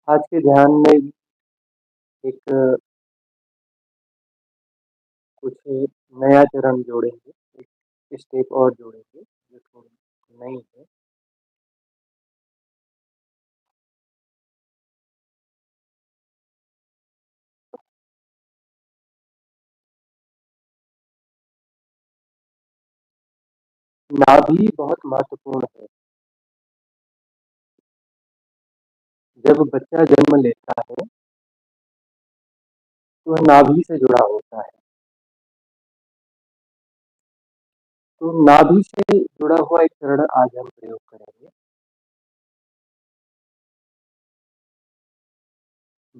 आज के ध्यान में एक कुछ नया चरण जोड़ेंगे, एक स्टेप और जोड़ेंगे जो थोड़ी नई है। नाभि बहुत महत्वपूर्ण है। जब बच्चा जन्म लेता है तो वह नाभि से जुड़ा होता है। तो नाभि से जुड़ा हुआ एक चरण आज हम प्रयोग करेंगे।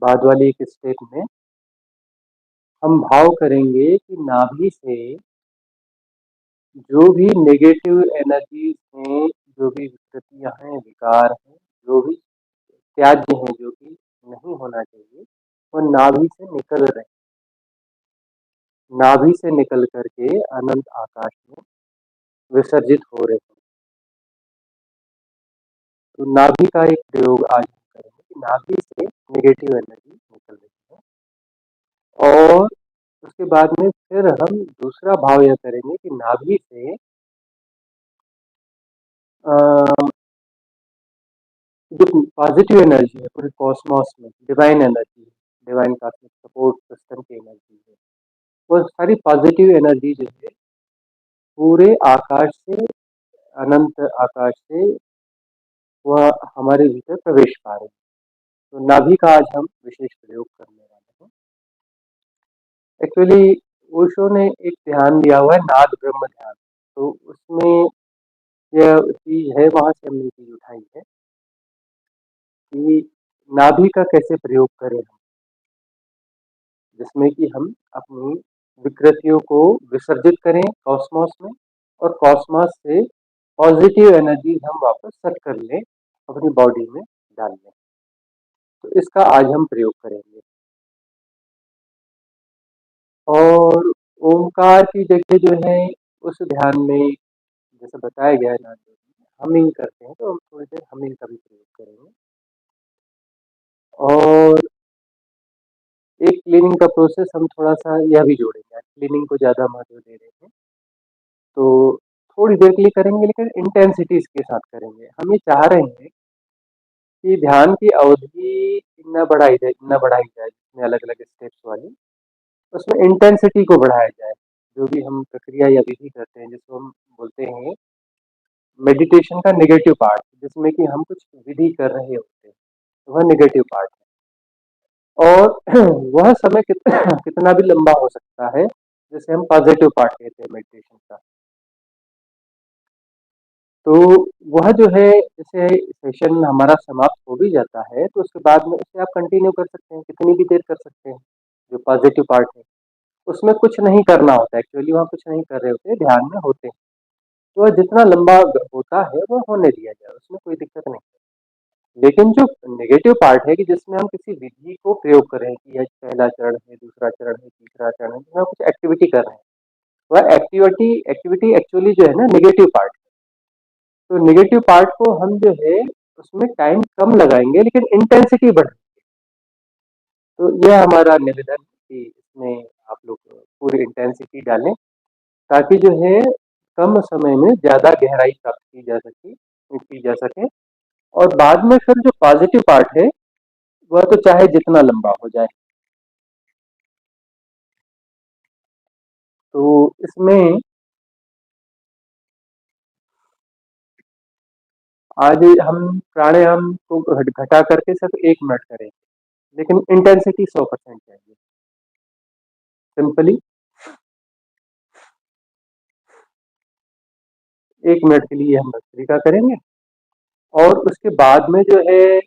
बाद वाली एक स्टेप में हम भाव करेंगे कि नाभि से जो भी नेगेटिव एनर्जीज हैं, जो भी विकृतियां हैं, विकार हैं, जो भी त्याज्य हैं, जो कि नहीं होना चाहिए, वो नाभि से निकल रहे हैं। नाभि से निकल करके अनंत आकाश में विसर्जित हो रहे हैं। तो नाभि का एक प्रयोग आज हम करेंगे कि नाभि से नेगेटिव एनर्जी निकल रही है। और उसके बाद में फिर हम दूसरा भाव यह करेंगे कि नाभि से जो पॉजिटिव एनर्जी है पूरे कॉस्मॉस में, डिवाइन एनर्जी है, डिवाइन कॉस्मिक सपोर्ट सिस्टम की एनर्जी है, वो सारी पॉजिटिव एनर्जी जो है पूरे आकाश से, अनंत आकाश से वह हमारे भीतर प्रवेश पा रहे हैं। तो नाभि का आज हम विशेष प्रयोग करने वाले हैं। एक्चुअली ओशो ने एक ध्यान दिया हुआ है नाद ब्रह्म ध्यान, तो उसमें यह चीज है, वहां से हमने चीज उठाई है कि नाभि का कैसे प्रयोग करें हम, जिसमें कि हम अपनी विकृतियों को विसर्जित करें कॉस्मॉस में, और कॉस्मॉस से पॉजिटिव एनर्जी हम वापस सेट कर लें, अपनी बॉडी में डाल लें। तो इसका आज हम प्रयोग करेंगे। और ओमकार की जगह जो है उस ध्यान में जैसे बताया गया है ना, हमिंग करते हैं, तो हम थोड़ी देर हमिंग का भी प्रयोग करेंगे। और एक क्लीनिंग का प्रोसेस हम थोड़ा सा यह भी जोड़ेंगे। क्लीनिंग को ज़्यादा महत्व दे रहे हैं तो थोड़ी देर के लिए करेंगे, लेकिन इंटेंसिटीज के साथ करेंगे। हम ये चाह रहे हैं कि ध्यान की अवधि न बढ़ाई जाए, जिसमें अलग अलग स्टेप्स वाली, उसमें इंटेंसिटी को बढ़ाया जाए। जो भी हम प्रक्रिया या विधि करते हैं, जिसको हम बोलते हैं मेडिटेशन का नेगेटिव पार्ट, जिसमें कि हम कुछ विधि कर रहे होते हैं, वह नेगेटिव पार्ट है। और वह समय कितना भी लंबा हो सकता है, जैसे हम पॉजिटिव पार्ट कहते हैं मेडिटेशन का। तो वह जो है, जैसे सेशन हमारा समाप्त हो भी जाता है तो उसके बाद में उसे आप कंटिन्यू कर सकते हैं, कितनी भी देर कर सकते हैं। जो पॉजिटिव पार्ट है उसमें कुछ नहीं करना होता है, एक्चुअली वहाँ कुछ नहीं कर रहे होते, ध्यान में होते हैं। तो वह जितना लंबा होता है वह होने दिया जाए, उसमें कोई दिक्कत नहीं है। लेकिन जो नेगेटिव पार्ट है कि जिसमें हम किसी विधि को प्रयोग कर रहे हैं कि यह पहला चरण है, दूसरा चरण है, तीसरा चरण है, जिसमें हम कुछ एक्टिविटी कर रहे हैं, वह एक्टिविटी एक्चुअली जो है ना नेगेटिव पार्ट। तो नेगेटिव पार्ट को हम जो है उसमें टाइम कम लगाएंगे, लेकिन इंटेंसिटी बढ़ाएंगे। तो यह हमारा निवेदन है कि इसमें आप लोग पूरी इंटेंसिटी डालें, ताकि जो है कम समय में ज्यादा गहराई प्राप्त की जा सके। और बाद में फिर जो पॉजिटिव पार्ट है वह तो चाहे जितना लंबा हो जाए। तो इसमें आज हम प्राणायाम को घटा करके सिर्फ 1 मिनट करेंगे, लेकिन इंटेंसिटी 100% चाहिए। सिंपली 1 मिनट के लिए हम भस्त्रिका करेंगे, और उसके बाद में जो है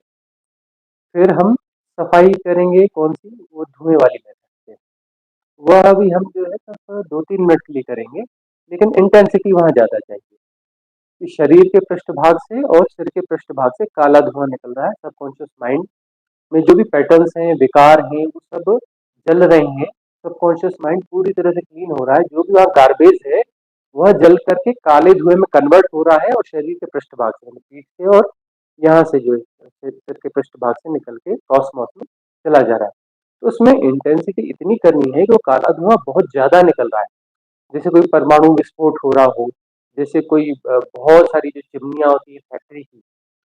फिर हम सफाई करेंगे। कौन सी? वो धुएं वाली मेथड से। वह अभी हम जो है सिर्फ 2-3 मिनट के लिए करेंगे, लेकिन इंटेंसिटी वहाँ ज्यादा चाहिए कि शरीर के पृष्ठभाग से और सिर के पृष्ठभाग से काला धुआं निकल रहा है। सबकॉन्शियस माइंड में जो भी पैटर्न्स हैं, विकार हैं, वो सब जल रहे हैं। सबकॉन्शियस माइंड पूरी तरह से क्लीन हो रहा है। जो भी वहाँ गार्बेज है वह जल करके काले धुएं में कन्वर्ट हो रहा है, और शरीर के पृष्ठभाग से, पीठ से और यहाँ से जो सिर के पृष्ठभाग से निकल के कॉस्मॉस में चला जा रहा है। तो उसमें इंटेंसिटी इतनी करनी है कि वो काला धुआं बहुत ज्यादा निकल रहा है, जैसे कोई परमाणु विस्फोट हो रहा हो, जैसे कोई बहुत सारी जो चिमनियां होती है फैक्ट्री की,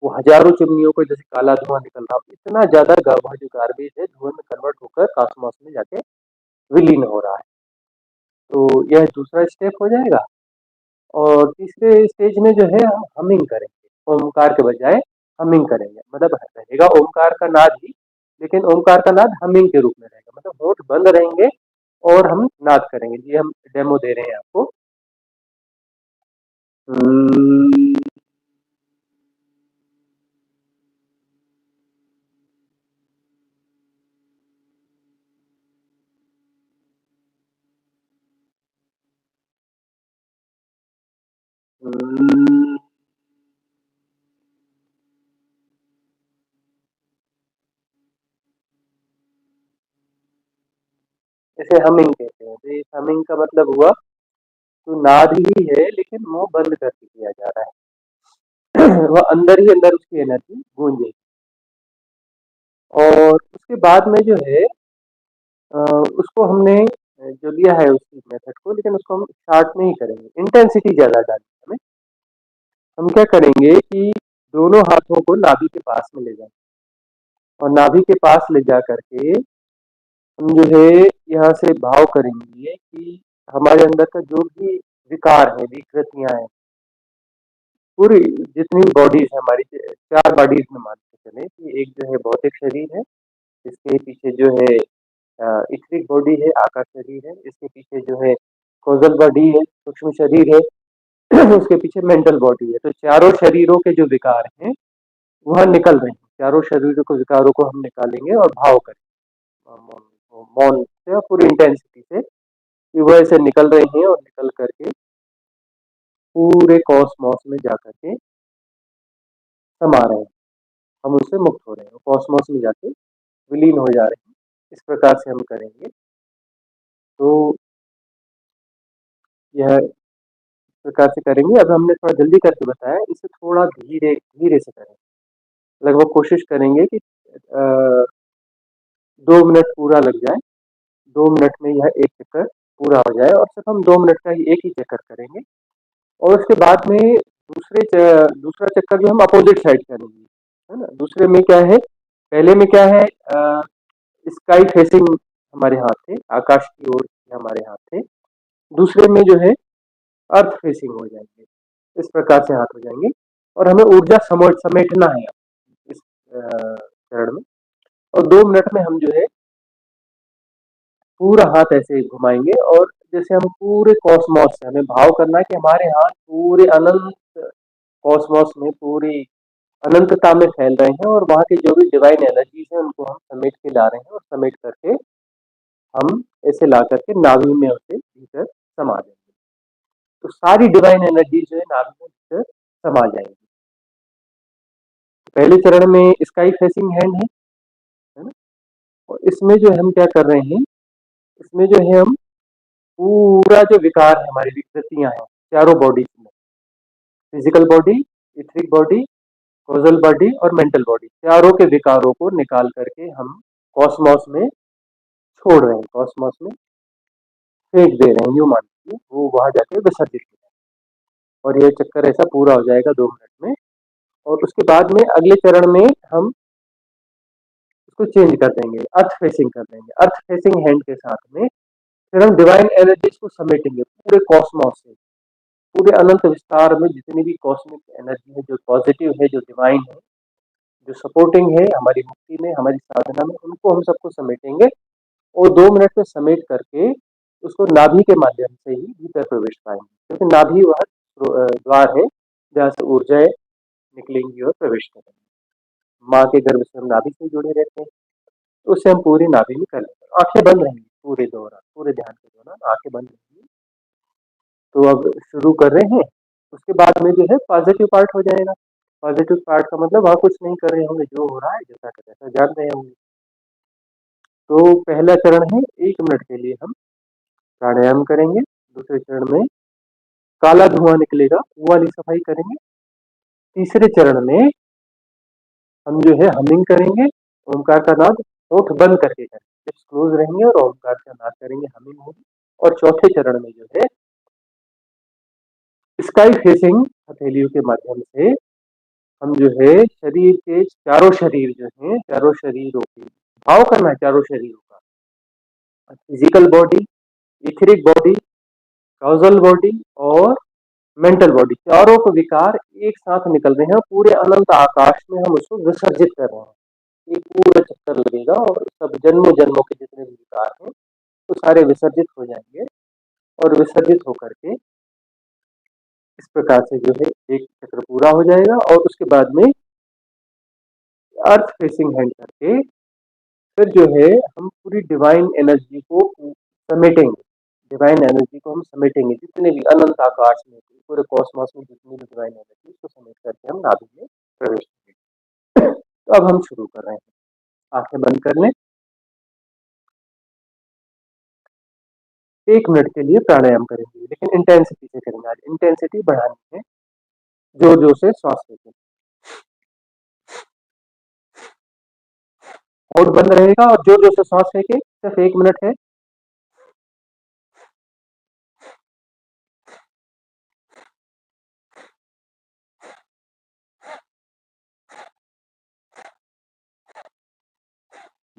वो हजारों चिमनियों को जैसे काला धुआं निकल रहा हो, इतना ज्यादा वह जो गार्बेज है धुएं में कन्वर्ट होकर कॉस्मॉस में जाके विलीन हो रहा है। तो यह दूसरा स्टेप हो जाएगा। और तीसरे स्टेज में जो है हम हमिंग करेंगे, ओमकार के बजाय हमिंग करेंगे, मतलब रहेगा ओमकार का नाद ही, लेकिन ओमकार का नाद हमिंग के रूप में रहेगा, मतलब होंठ बंद रहेंगे और हम नाद करेंगे। जी हम डेमो दे रहे हैं आपको। इसे हमिंग कहते हैं। तो इस हमिंग का मतलब हुआ तो नाद ही है लेकिन मुंह बंद करके किया जा रहा है। वह अंदर ही अंदर उसकी एनर्जी गूंजेगी। और उसके बाद में जो है उसको हमने जो लिया है उसी मेथड को, लेकिन उसको हम शॉर्ट नहीं करेंगे, इंटेंसिटी ज्यादा डालेंगे हमें। हम क्या करेंगे कि दोनों हाथों को नाभि के पास में ले जाएंगे और नाभि के पास ले जा करके हम जो है यहाँ से भाव करेंगे कि हमारे अंदर का जो भी विकार है, विकृतियां हैं, पूरी जितनी बॉडीज है हमारी, चार बॉडीज में मान के चले कि एक जो है भौतिक शरीर है, इसके पीछे जो है इथरिक बॉडी है, आकाश शरीर है, इसके पीछे जो है कोजल बॉडी है, सूक्ष्म शरीर है, उसके पीछे मेंटल बॉडी है। तो चारों शरीरों के जो विकार हैं वह निकल रहे हैं, चारों शरीरों के विकारों को हम निकालेंगे और भाव करेंगे मौन से, पूरी इंटेंसिटी से कि वह ऐसे निकल रहे हैं और निकल करके पूरे कॉस्मॉस में जाकर के समा रहे हैं, हम उससे मुक्त हो रहे हैं, कॉस्मॉस में जाके विलीन हो जा रहे हैं। इस प्रकार से हम करेंगे तो यह प्रकार से करेंगे। अब हमने थोड़ा जल्दी करके बताया, इसे थोड़ा धीरे धीरे से करें। लगभग कोशिश करेंगे कि 2 मिनट पूरा लग जाए, 2 मिनट में यह एक चक्कर पूरा हो जाए, और सिर्फ हम 2 मिनट का ही एक ही चक्कर करेंगे। और उसके बाद में दूसरा चक्कर जो हम अपोजिट साइड करेंगे, है ना। दूसरे में क्या है, पहले में क्या है, स्काई फेसिंग हमारे हाथ थे, आकाश की ओर हमारे हाथ थे। दूसरे में जो है अर्थ फेसिंग हो जाएंगे, इस प्रकार से हाथ हो जाएंगे। और हमें ऊर्जा समेटना है इस चरण में। और 2 मिनट में हम जो है पूरा हाथ ऐसे घुमाएंगे, और जैसे हम पूरे कॉस्मॉस से, हमें भाव करना है कि हमारे हाथ पूरे अनंत कॉस्मॉस में, पूरी अनंतता में फैल रहे हैं, और वहां की जो भी डिवाइन एनर्जीज है उनको हम समेट के ला रहे हैं, और समेट करके हम ऐसे ला करके नाभि में उसे भीतर समा देंगे। तो सारी डिवाइन एनर्जी जो है नाभि में भीतर समा जाएंगी। पहले चरण में स्काई फेसिंग हैंड है ना। और इसमें जो हम क्या कर रहे हैं, इसमें जो है हम पूरा जो विकार है, हमारी विकृतियां हैं चारों बॉडीज में, physical body, etheric body, causal body और मेंटल बॉडी, चारों के विकारों को निकाल करके हम कॉस्मॉस में छोड़ रहे हैं, कॉस्मॉस में फेंक दे रहे हैं, यूं मान लीजिए वो वहां जाके विसर्जित हो जाए। और ये चक्कर ऐसा पूरा हो जाएगा 2 मिनट में। और उसके बाद में अगले चरण में हम उसको चेंज कर देंगे, अर्थ फेसिंग कर देंगे। अर्थ फेसिंग हैंड के साथ में फिर हम डिवाइन एनर्जीज को समेटेंगे पूरे कॉस्मॉस से, पूरे अनंत विस्तार में जितनी भी कॉस्मिक एनर्जी है, जो पॉजिटिव है, जो डिवाइन है, जो सपोर्टिंग है हमारी मुक्ति में, हमारी साधना में, उनको हम सबको समेटेंगे। और 2 मिनट में समेट करके उसको नाभि के माध्यम से ही भीतर प्रवेश पाएंगे, क्योंकि नाभि वह द्वार है जहाँ से ऊर्जाएं निकलेंगी और प्रवेश करेंगी। माँ के गर्भ से हम नाभि से जुड़े रहते हैं, तो उससे हम पूरी नाभि में कर लेते हैं। आंखें बंद रहेंगी पूरे दौरान, पूरे ध्यान के दौरान आंखें बंद रहेंगी। तो अब शुरू कर रहे हैं। उसके बाद में जो है पॉजिटिव पार्ट हो जाएगा। पॉजिटिव पार्ट का मतलब वहाँ कुछ नहीं कर रहे होंगे, जो हो रहा है जैसा का तैसा जान रहे होंगे। तो पहला चरण है 1 मिनट के लिए हम प्राणायाम करेंगे। दूसरे चरण में काला धुआं निकलेगा, वो वाली सफाई करेंगे। तीसरे चरण में हम जो है हमिंग करेंगे, ओमकार का नाद होठ बंद करके करेंगे, लिप्स क्लोज रहेंगे और ओमकार का नाद करेंगे, हमिंग होगी। और चौथे चरण में जो है स्काई फेसिंग हथेलियों के माध्यम से हम जो है शरीर के चारों शरीर जो है, चारों शरीरों के भाव करना है, चारों शरीरों का, physical body, etheric body, causal body और मेंटल बॉडी, चारों को विकार एक साथ निकल रहे हैं, पूरे अनंत आकाश में हम उसको विसर्जित कर रहे हैं। एक पूरा चक्कर लगेगा और सब जन्मों जन्मों के जितने भी विकार हैं वो सारे विसर्जित हो जाएंगे। और विसर्जित होकर के इस प्रकार से जो है एक चक्र पूरा हो जाएगा और उसके बाद में अर्थ फेसिंग हैंड करके फिर जो है हम पूरी डिवाइन एनर्जी को समेटेंगे। डिवाइन एनर्जी को हम समेटेंगे, जितने भी अनंत आकाश में पूरे कॉस्मोस में जितनी भी डिवाइन एनर्जी उसको समेट करके हम नाभि में प्रवेश करेंगे। तो अब हम शुरू कर रहे हैं, आंखें बंद कर लें। 1 मिनट के लिए प्राणायाम करेंगे, लेकिन इंटेंसिटी से करेंगे। आज इंटेंसिटी बढ़ानी है, जोर जोर से सांस लेते, होठ बंद रहेगा और जोर जोर से सांस लेके सिर्फ 1 मिनट है।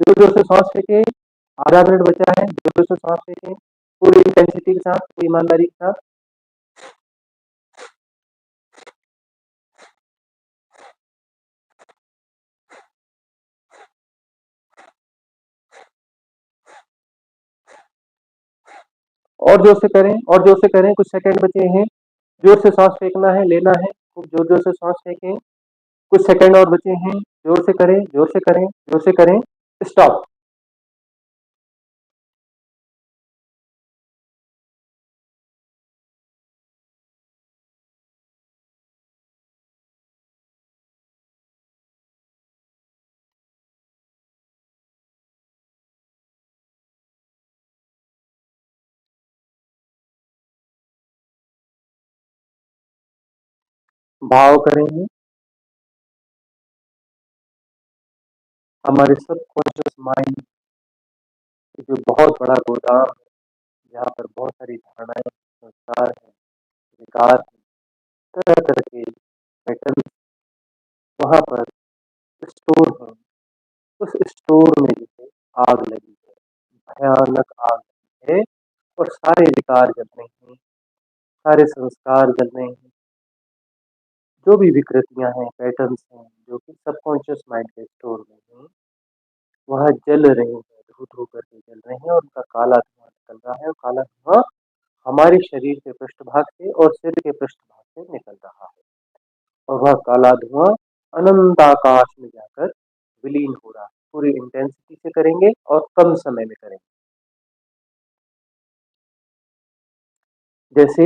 जोर जोर से सांस लेके, आधा मिनट बचा है, जोर जोर से सांस लेके पूरी इंटेंसिटी के साथ, पूरी ईमानदारी के साथ। और जोर से करें, और जोर से करें, कुछ सेकंड बचे हैं। जोर से सांस फेंकना है, लेना है, खूब जोर जोर से सांस फेंकें। कुछ सेकंड और बचे हैं, जोर से करें, जोर से करें, जोर से करें। स्टॉप। भाव करेंगे हमारे सबकॉन्शियस माइंड जो बहुत बड़ा गोदाम है, जहाँ पर बहुत सारी धारणाएं, संस्कार है, विकार है, तरह तरह के पैटर्न वहां पर स्टोर है। उस स्टोर में जो है आग लगी है, भयानक आग लगी है और सारे विकार जल रहे हैं, सारे संस्कार जल रहे हैं, जो भी विकृतियां हैं, पैटर्न्स हैं जो कि सबकॉन्शियस माइंड के स्टोर में हैं, वह जल रहे हैं, धू धू करके जल रहे हैं और उनका काला धुआं निकल रहा है। और काला धुआं हमारे शरीर के पृष्ठभाग से और सिर के पृष्ठभाग से निकल रहा है और वह काला धुआं अनंत आकाश में जाकर विलीन हो रहा है। पूरी इंटेंसिटी से करेंगे और कम समय में करेंगे। जैसे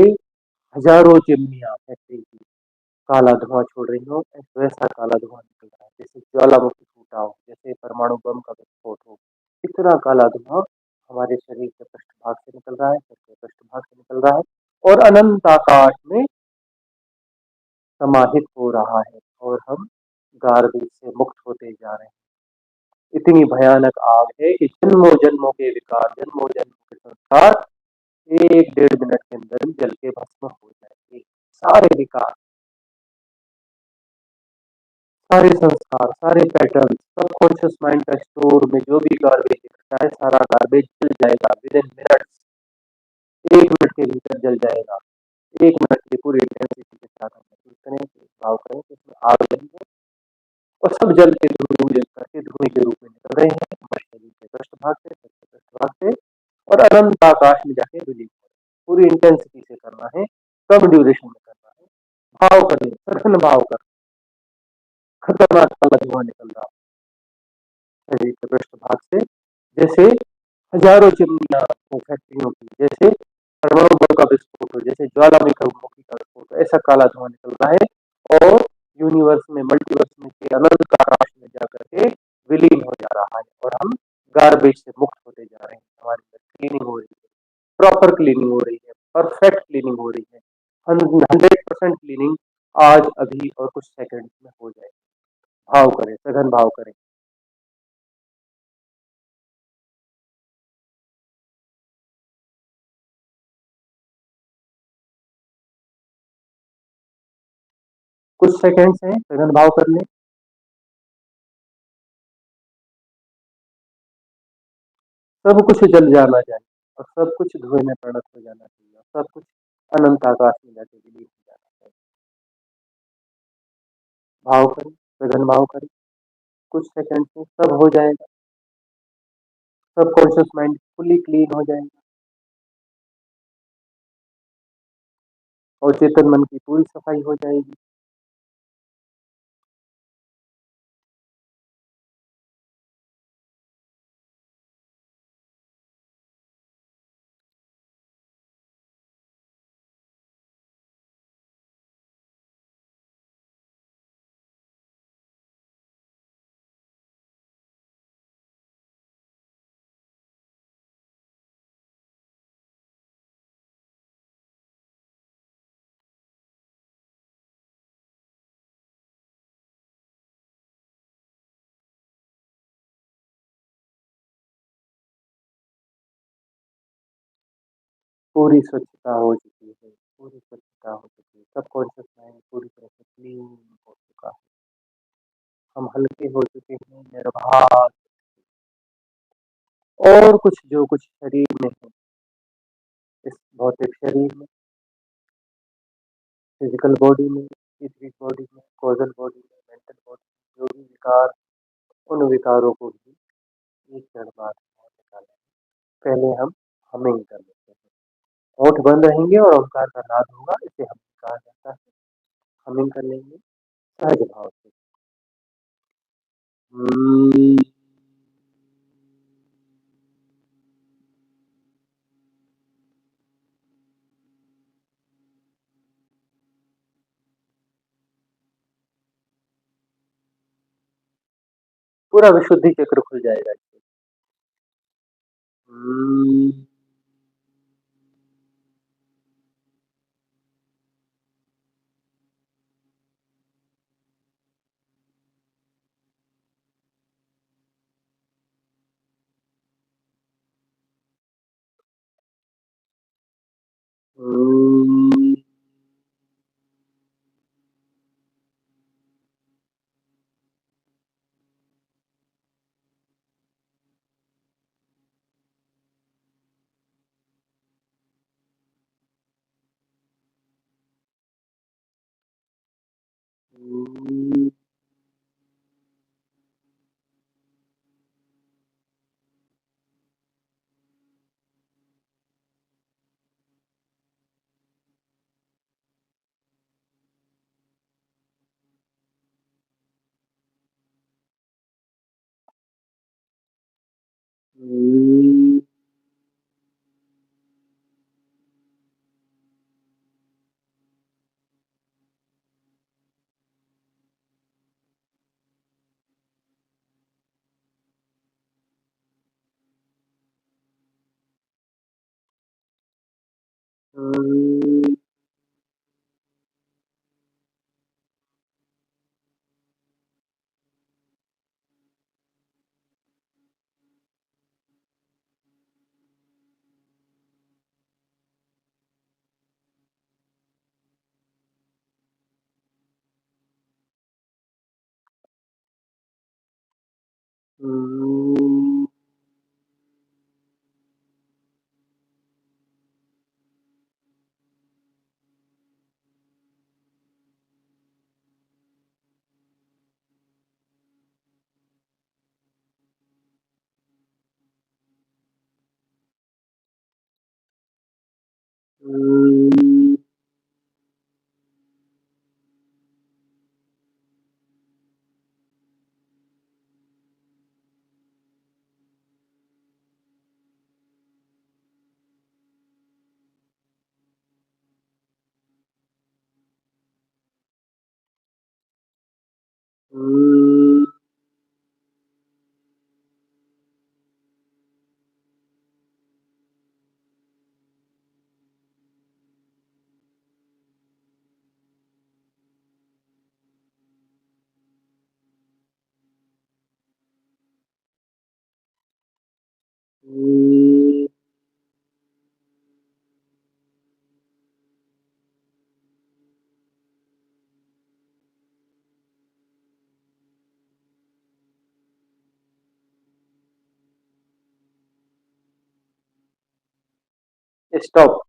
हजारों चिमनियां फैक्ट्री की काला धुआं छोड़ रही हो, वैसा काला धुआं निकल रहा है। जैसे ज्वालामुखी फूटा हो, जैसे परमाणु बम का विस्फोट हो, इतना काला धुआं हमारे शरीर के पृष्ठभाग से निकल रहा है, सिर के पृष्ठभाग से निकल रहा है और अनंत आकाश में समाहित हो रहा है और हम गार्बेज से मुक्त होते जा रहे हैं। इतनी भयानक आग है कि जन्मों जन्मों के विकार, जन्मों जन्मों के संस्कार 1 डेढ़ मिनट के अंदर जल के भस्म हो जाएंगे। सारे विकार, सारे संस्कार, सारे पैटर्न, सबकॉन्शियस माइंड का स्टोर में जो भी गार्बेज दिखता है, सारा गार्बेज जल जाएगा विद इन मिनट। 1 मिनट के भीतर जल जाएगा। 1 मिनट की पूरी इंटेंसिटी के साथ हम महसूस करें, भाव करें कि इसमें आग लगी है और सब जल के धुएं करके धुएं के रूप में निकल रहे हैं हमारे शरीर के पृष्ठभाग से, सिर के पृष्ठभाग से और अनंत आकाश में जाके रिलीज हो रहे हैं। पूरी इंटेंसिटी से करना है, कम ड्यूरेशन में करना है। भाव करने, सघन भाव कर, खतरनाक वाला धुआं निकल रहा है शरीर के पृष्ठभाग से, जैसे हजारों चिमनियां हो फैक्ट्रियों की, जैसे परमाणु बम का विस्फोट हो, जैसे ज्वालामुखी का विस्फोट हो, ऐसा काला धुआं निकल रहा है और यूनिवर्स में, मल्टीवर्स में के अनंत आकाश में जाकर के विलीन हो जा रहा है और हम गार्बेज से मुक्त होते जा रहे हैं। हमारे अंदर क्लीनिंग हो रही है, प्रॉपर क्लीनिंग हो रही है, परफेक्ट क्लीनिंग हो रही है। 100% क्लीनिंग आज, अभी और कुछ सेकंड में हो जाएगी। भाव करें, सघन भाव करें। कुछ सेकंड्स हैं सघन भाव करने। सब कुछ जल जाना चाहिए और सब कुछ धुएं में परिणत हो जाना चाहिए और सब कुछ अनंत आकाश में जाके विलीन हो जाना चाहिए। भाव करें, सघन भाव करें। कुछ सेकंड्स में सब हो जाएगा। सब कॉन्शियस माइंड फुली क्लीन हो जाएगा और चेतन मन की पूरी सफाई हो जाएगी। पूरी स्वच्छता हो चुकी है, पूरी स्वच्छता हो चुकी है, सब कॉन्शियस माइंड पूरी तरह से क्लीन हो चुका है। हम हल्के हो चुके हैं, निर्भार। और कुछ जो कुछ शरीर में है, इस भौतिक शरीर में, फिजिकल बॉडी में, इथरिक बॉडी में, कॉजल बॉडी में, मेंटल बॉडी में, जो भी विकार, उन विकारों को भी एक क्षण बाद बाहर निकालें। पहले हम हमिंग कर लेते हैं। होठ बंद रहेंगे और ओंकार का नाद होगा, इसे हम कहा जाता है। हमिंग कर लेंगे सहज भाव से। हम्म। पूरा विशुद्धि चक्र खुल जाएगा इससे। हम्म। हम्म। हम्म। हम्म। हम्म। हम्म। स्टॉप।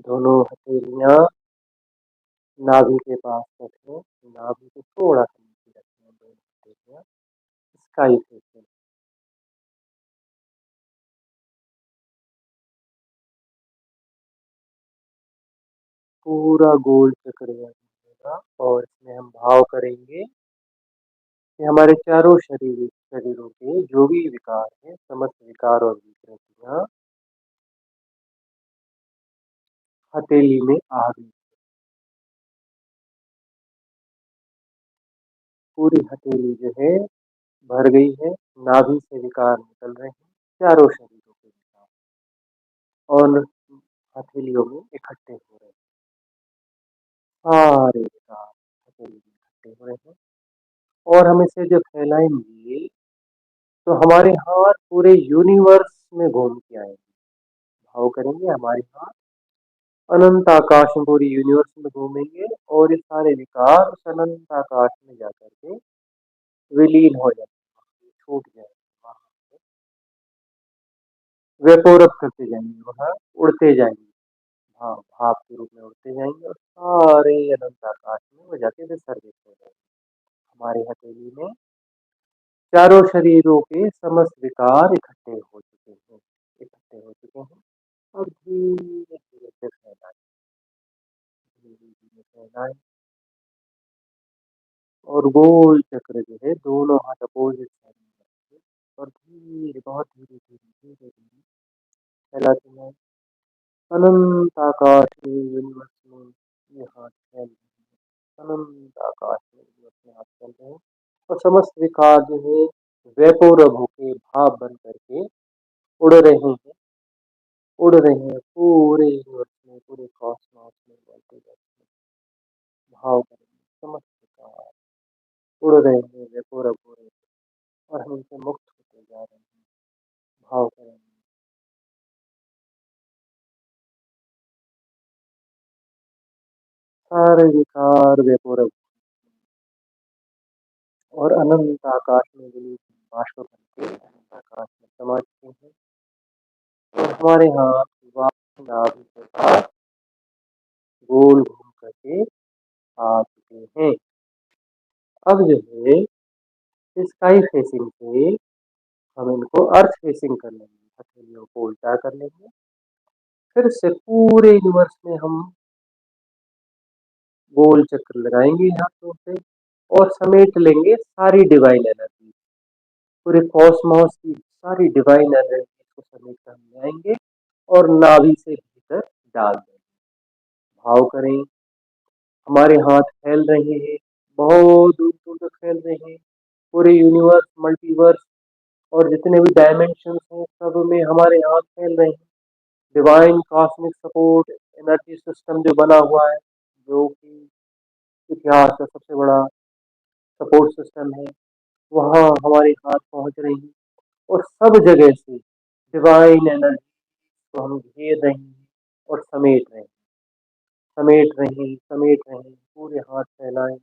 दोनों हथेलियां नाभि के पास रखें, नाभि को थोड़ा सा नीचे रखें, दोनों हथेलियां स्काई फेस। पूरा गोल चक्र बनेगा और इसमें हम भाव करेंगे कि हमारे चारों शरीरों के जो भी विकार हैं, समस्त विकार और विकृतियां हथेली में आ गई। पूरी हथेली जो है भर गई है, नाभि से विकार निकल रहे हैं, चारों शरीरों के विकार और हथेलियों में इकट्ठे हो रहे हैं। सारे विकार हथेली में इकट्ठे हो रहे हैं और हम इसे जब फैलाएंगे तो हमारे हाथ पूरे यूनिवर्स में घूम के आएंगे। भाव करेंगे, हमारे हाथ अनंत आकाश में पूरी यूनिवर्स में घूमेंगे और ये सारे विकार उस अनंत आकाश में जाकर के विलीन हो जाएंगे, छूट जाएंगे, वहां वेपोरअप करते जाएंगे, वहां उड़ते जाएंगे। हाँ, भाप के रूप में उड़ते जाएंगे और सारे अनंत आकाश में वो जाके विसर्जित हो जाएंगे। हमारे हथेली में चारों शरीरों के समस्त विकार इकट्ठे हो चुके हैं और धीरे धीरे से फैलाए, धीरे धीरे फैलाए और गोल चक्र जो है दोनों हाथ अपोजिट साइड में रखें और धीरे, बहुत धीरे धीरे धीरे धीरे फैलाते जाए। अनंत आकाश में यूनिवर्स में ये हाथ फैल रहे हैं, अनंत आकाश में यूनिवर्स में हाथ फैल रहे हैं और समस्त विकार जो है वेपोरब होके भाप बन करके उड़ रहे हैं, उड़ रहे हैं पूरे यूनिवर्स में, पूरे कॉस्मॉस में बढ़ते जाते हैं। भाव करेंगे, समस्त विकार उड़ रहे हैं, वेपोरब हो रहे हैं और हम इनसे मुक्त होते जा रहे हैं। भाव करेंगे, सारे विकार वेपोरब और अनंत आकाश में विलीन बाष्प बन के अनंत आकाश में समा चुके हैं और हमारे हाथ वापस नाभि के पास गोल घूम करके आ चुके हैं। अब जो है स्काई फेसिंग से हम इनको अर्थ फेसिंग कर लेंगे, हथेलियों को उल्टा कर लेंगे, फिर से पूरे यूनिवर्स में हम गोल चक्र लगाएंगे हाथों से और समेट लेंगे सारी डिवाइन एनर्जी, पूरे कॉस्मॉस की सारी डिवाइन एनर्जी को समेट कर हम लाएंगे और नाभि से भीतर डाल देंगे। भाव करें, हमारे हाथ फैल रहे हैं, बहुत दूर दूर तक फैल रहे हैं, पूरे यूनिवर्स, मल्टीवर्स और जितने भी डायमेंशन हैं सब में हमारे हाथ फैल रहे हैं। Divine cosmic support energy system जो बना हुआ है, जो कि इतिहास का सबसे बड़ा सपोर्ट सिस्टम है, वहाँ हमारे हाथ पहुंच रही है और सब जगह से डिवाइन एनर्जी को हम घेर रहे हैं और समेट रहे हैं, पूरे हाथ फैलाएं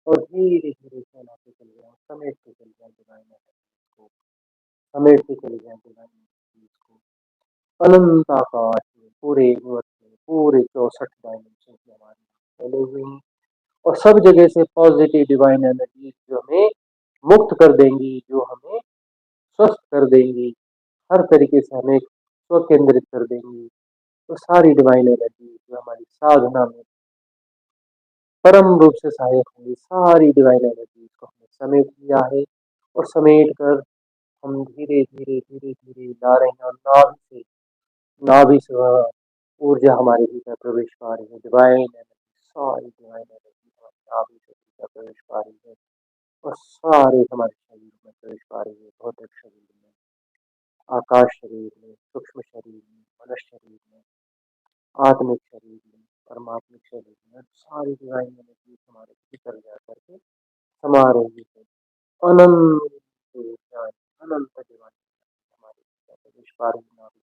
और धीरे धीरे फैलाते चले जाएं, समेटते चले जाएं डिवाइन एनर्जी को, समेटते चले जाएं डिवाइन एनर्जी को अनंत आकाश में, पूरे यूनिवर्स में, पूरे 64 डायमेंशन में हमारे फैले हुए हैं और सब जगह से पॉजिटिव डिवाइन एनर्जी जो हमें मुक्त कर देंगी, जो हमें स्वस्थ कर देंगी, हर तरीके से हमें स्वकेंद्रित कर देंगी। तो सारी डिवाइन एनर्जी जो हमारी साधना में परम रूप से सहायक होंगी, सारी डिवाइन एनर्जी को हमने समेट लिया है और समेट कर हम धीरे धीरे धीरे धीरे ला रहे हैं और नाभि से वह ऊर्जा हमारे भीतर प्रवेश पा रही है, डिवाइन एनर्जी, सारी डिवाइन एनर्जी हमारे नाभि से भीतर प्रवेश पा रही है और सारे हमारे शरीर में प्रवेश पा रही है, भौतिक शरीर में, आकाश शरीर में, सूक्ष्म शरीर में, मनुष्य शरीर में, आत्मिक शरीर में परमात्मिक शरीर में सारी डिवाइन एनर्जी हमारे भीतर जा करके समा रही है। अनंत ऊर्जा, अनंत डिवाइन हमारे भीतर विश्वारूप नारी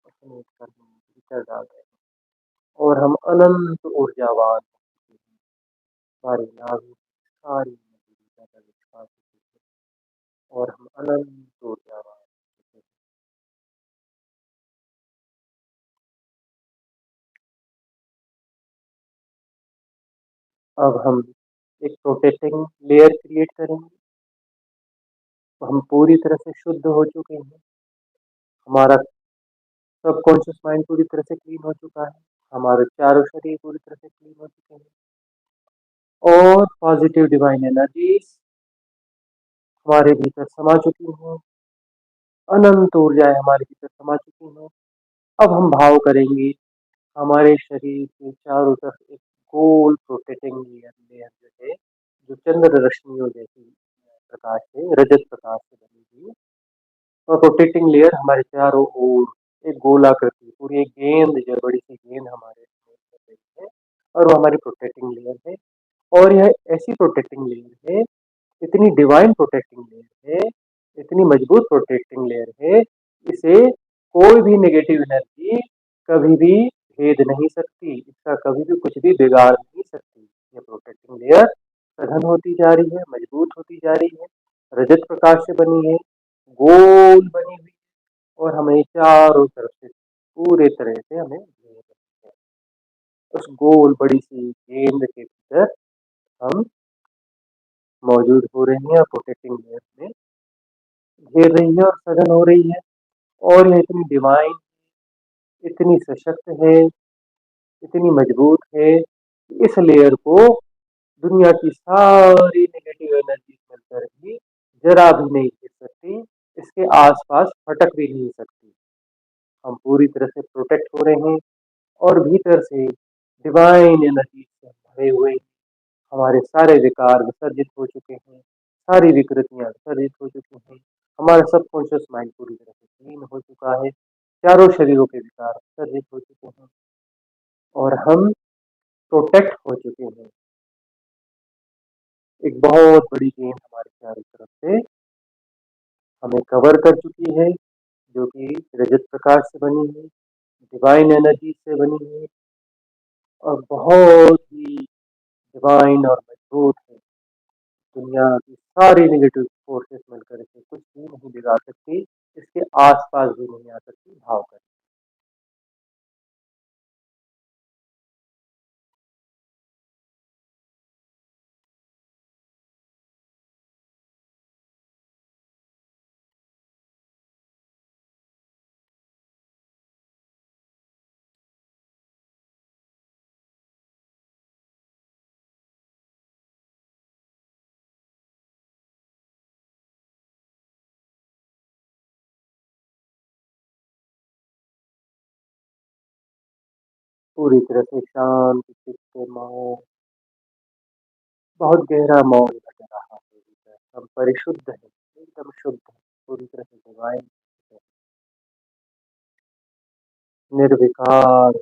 अपने कर्म भीतर डाल रहे हैं और हम अनंत ऊर्जावान हो चुके हैं। हमारी नाभि सारी एनर्जी भीतर विश्वास होती है और हम अनंत ऊर्जावान हो चुके हैं। अब हम एक प्रोटेक्टिंग लेयर क्रिएट करेंगे। तो हम पूरी तरह से शुद्ध हो चुके हैं। हमारा सबकॉन्शियस माइंड पूरी तरह से क्लीन हो चुका है। हमारे चारों शरीर पूरी तरह से क्लीन हो चुके हैं और पॉजिटिव डिवाइन एनर्जीज हमारे भीतर समा चुकी हैं। अनंत ऊर्जाएं हमारे भीतर समा चुकी हैं। अब हम भाव करेंगे हमारे शरीर के चारों तरफ एक गोल प्रोटेक्टिंग लेयर लेयर जो है, जो चंद्र रश्मियों जैसी प्रकाश है, रजत प्रकाश से बनी हुई और प्रोटेक्टिंग लेयर हमारे चारों ओर एक गोलाकृति पूरी एक गेंद जो बड़ी सी गेंद हमारे कर रही है और वो हमारी प्रोटेक्टिंग लेयर है। और यह ऐसी प्रोटेक्टिंग लेयर है, इतनी डिवाइन प्रोटेक्टिंग लेयर है, इतनी मजबूत प्रोटेक्टिंग लेयर है, इसे कोई भी नेगेटिव एनर्जी कभी भी भेद नहीं सकती, इसका कभी भी कुछ भी बिगाड़ नहीं सकती। ये प्रोटेक्टिंग लेयर सघन होती जा रही है, मजबूत होती जा रही है, रजत प्रकाश से बनी है, गोल बनी हुई और हमें चारों तरफ से पूरे तरह से हमें घेर रही है। उस गोल बड़ी सी गेंद के भीतर हम मौजूद हो रहे हैं और प्रोटेक्टिंग लेयर में घेर रही है और सघन हो रही है। और यह इतनी डिवाइन, इतनी सशक्त है, इतनी मजबूत है कि इस लेयर को दुनिया की सारी नेगेटिव एनर्जी मिलकर भी जरा भी नहीं गिर सकती, इसके आसपास फटक भी नहीं सकती। हम पूरी तरह से प्रोटेक्ट हो रहे हैं और भीतर से डिवाइन एनर्जी से भरे हुए हैं। हमारे सारे विकार विसर्जित हो चुके हैं, सारी विकृतियां विसर्जित हो चुकी हैं। हमारा सबकॉन्शियस माइंड पूरी तरह से क्लीन हो चुका है, चारों शरीरों के विकार विसर्जित हो चुके हैं और हम प्रोटेक्ट हो चुके हैं। एक बहुत बड़ी गेंद हमारे चारों तरफ से हमें कवर कर चुकी है, जो कि रजत प्रकाश से बनी है, डिवाइन एनर्जी से बनी है और बहुत ही डिवाइन और मजबूत है। दुनिया की सारी नेगेटिव फोर्सेस मिलकर इसे कुछ भी नहीं बिगाड़ सकती, इसके आसपास भी नहीं आ सकती। भाव कर पूरी तरह से शांत चित्त मौन, बहुत गहरा मौन लग रहा है भीतर। हम परिशुद्ध है, एकदम शुद्ध है, पूरी तरह से डिवाइन, निर्विकार,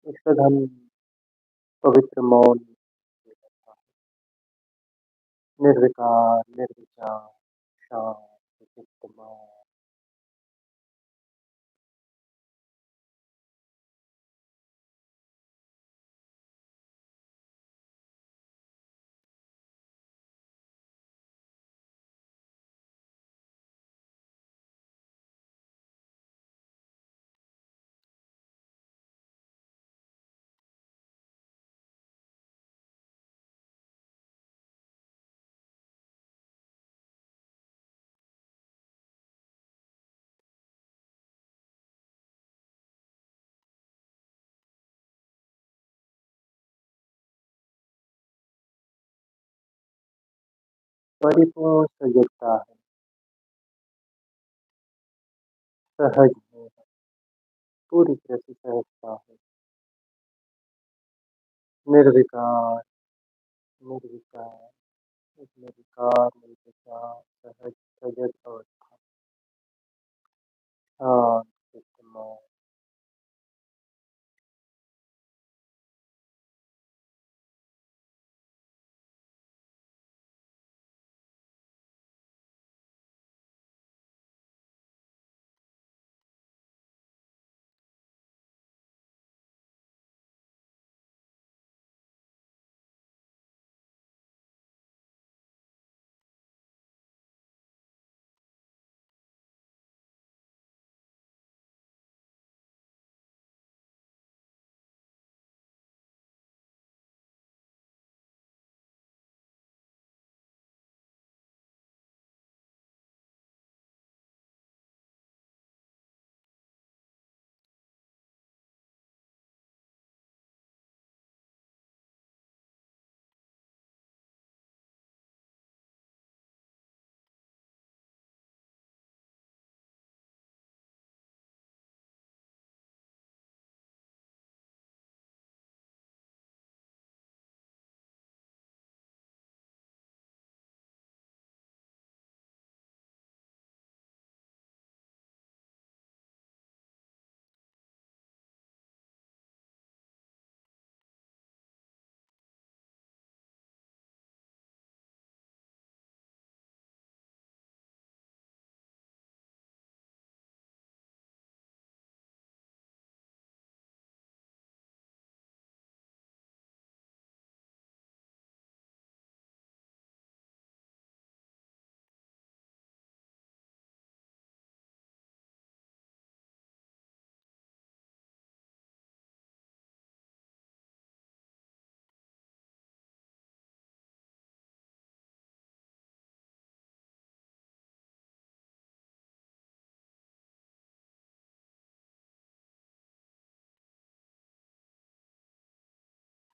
एक सघन पवित्र मौन, निर्विकार निर्विचार शांत चित्त मौन। परिपूर्ण सजगता है, सहज है, पूरी तरह से सहजता है, निर्विकार निर्विकार, एक निर्विकार निर्विचार सहज सजग अवस्था, शांत चित्त मौन।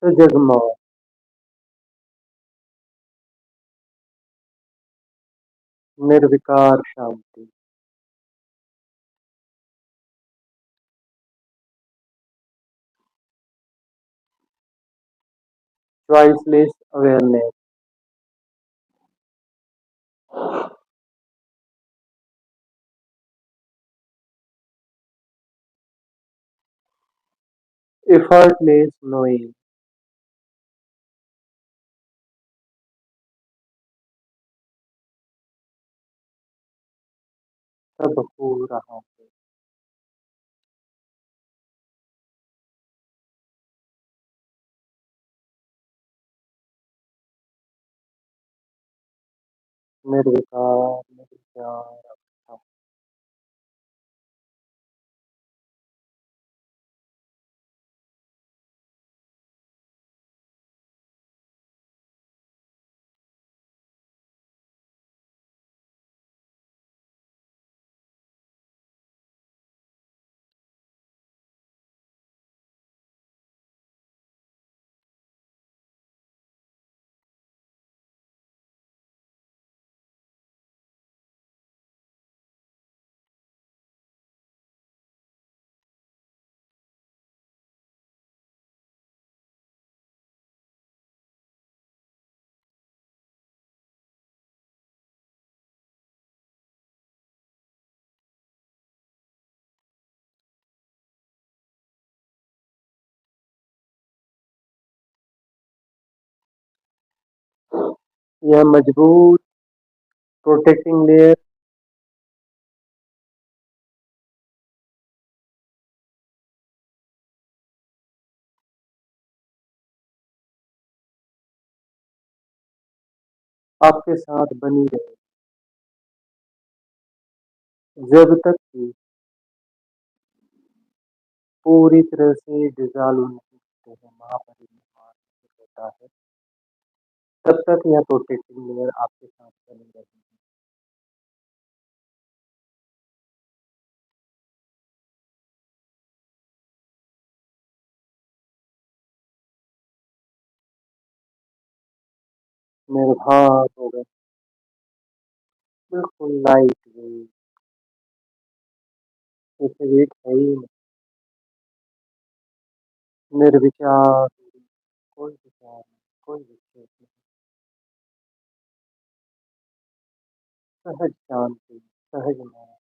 सजगमाओ। निर्विकार शांति। Choiceless awareness. effortless knowing। सब हो रहा है। निर्विकार निर्विचार अवस्था। यह मजबूत प्रोटेक्टिंग लेयर आपके साथ बनी रहे जब तक कि पूरी तरह से डिसॉल्व नहीं होते हैं, महापरिनिर्वाण नहीं होता है, तब तक यह प्रोटेक्टिंग लेयर आपके साथ बनी रहेगी। निर्भर हो गए। बिल्कुल लाइट वेट। जैसे वेट है ही नहीं। निर्विचार। कोई विचार नहीं, कोई विक्षेप नहीं। सहज शांति। सहज मन।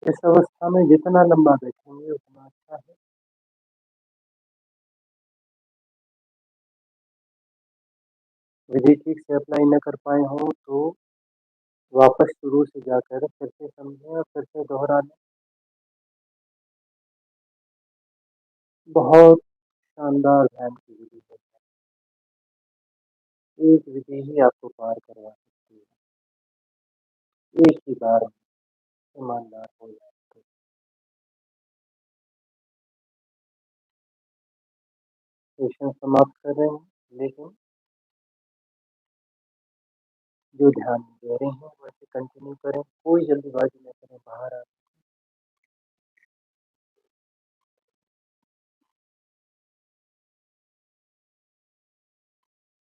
इस अवस्था में जितना लंबा बैठेंगे उतना अच्छा है। विधि ठीक से अप्लाई न कर पाए हों तो वापस शुरू से जाकर फिर से समझें और फिर से दोहरा लें। बहुत शानदार ध्यान की विधि है। एक विधि ही आपको पार करवा सकती है। एक ही बार में ईमानदार हो जाए तो। सेशन समाप्त कर रहे हैं, लेकिन जो ध्यान दे रहे हैं वैसे कंटिन्यू करें, कोई जल्दबाजी न करें बाहर आ